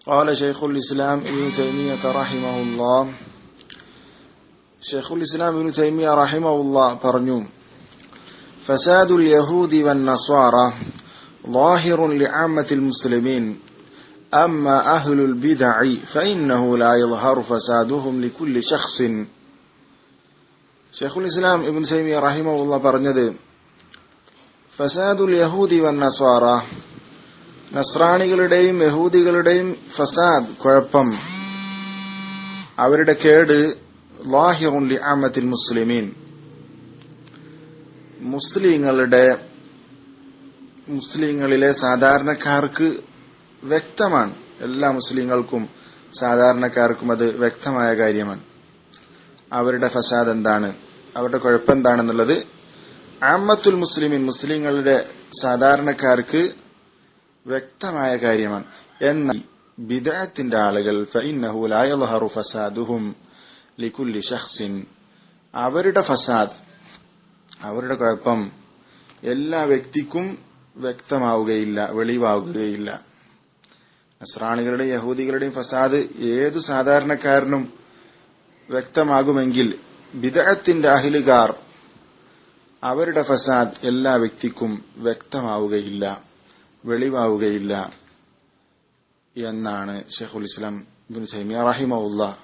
قال شيخ الإسلام ابن تيمية رحمه الله شيخ الإسلام ابن تيمية رحمه الله പറഞ്ഞു فساد اليهود والنصارى ظاهر لعامة المسلمين أما أهل البدع فإنه لا يظهر فسادهم لكل شخص. ഷെയ്ഖുൽ ഇസ്ലാം ഇബ്നു തൈമിയ്യ റഹിമഹുല്ലാഹ് പറഞ്ഞത് ഫസാദുൽ യഹൂദി വന്നസ്വാറ, നസ്രാണികളുടെയും യഹൂദികളുടെയും ഫസാദ്, കുഴപ്പം, അവരുടെ കേട് ളാഹിറുൻ ലിഅമ്മത്തിൽ മുസ്ലിമീൻ, മുസ്ലിങ്ങളിലെ സാധാരണക്കാർക്ക് വ്യക്തമാണ്. എല്ലാ മുസ്ലിങ്ങൾക്കും സാധാരണക്കാർക്കും അത് വ്യക്തമായ കാര്യമാണ്. അവരുടെ ഫസാദ് എന്താണ്, അവരുടെ കുഴപ്പം എന്താണെന്നുള്ളത് ആമ്മത്തുൽ മുസ്ലിമീൻ, മുസ്ലിങ്ങളുടെ സാധാരണക്കാർക്ക് വ്യക്തമായ കാര്യമാണ്. എന്നാൽ ബിദ്അത്തിന്റെ ആളുകൾ ഫഇന്നഹു ലാ യദ്ഹറു ഫസാദുഹും ലികുല്ലി ശഖ്സിൻ, അവരുടെ ഫസാദ്, അവരുടെ കുഴപ്പം എല്ലാ വ്യക്തിക്കും വ്യക്തമാവുകയില്ല, വെളിവാകുകയില്ല. നസ്രാണികളുടെയും യഹൂദികളുടെയും ഫസാദ് ഏതു സാധാരണക്കാരനും വ്യക്തമാകുമെങ്കിൽ ബിദ്അത്തിന്റെ അഹ്ലുകാർ, അവരുടെ ഫസാദ് എല്ലാ വ്യക്തിക്കും വ്യക്തമാവുകയില്ല, വെളിവാവുകയില്ല എന്നാണ് ഷെയ്ഖുൽ ഇസ്ലാം ഇബ്നു തൈമിയ്യ റഹിമഹുല്ലാഹ്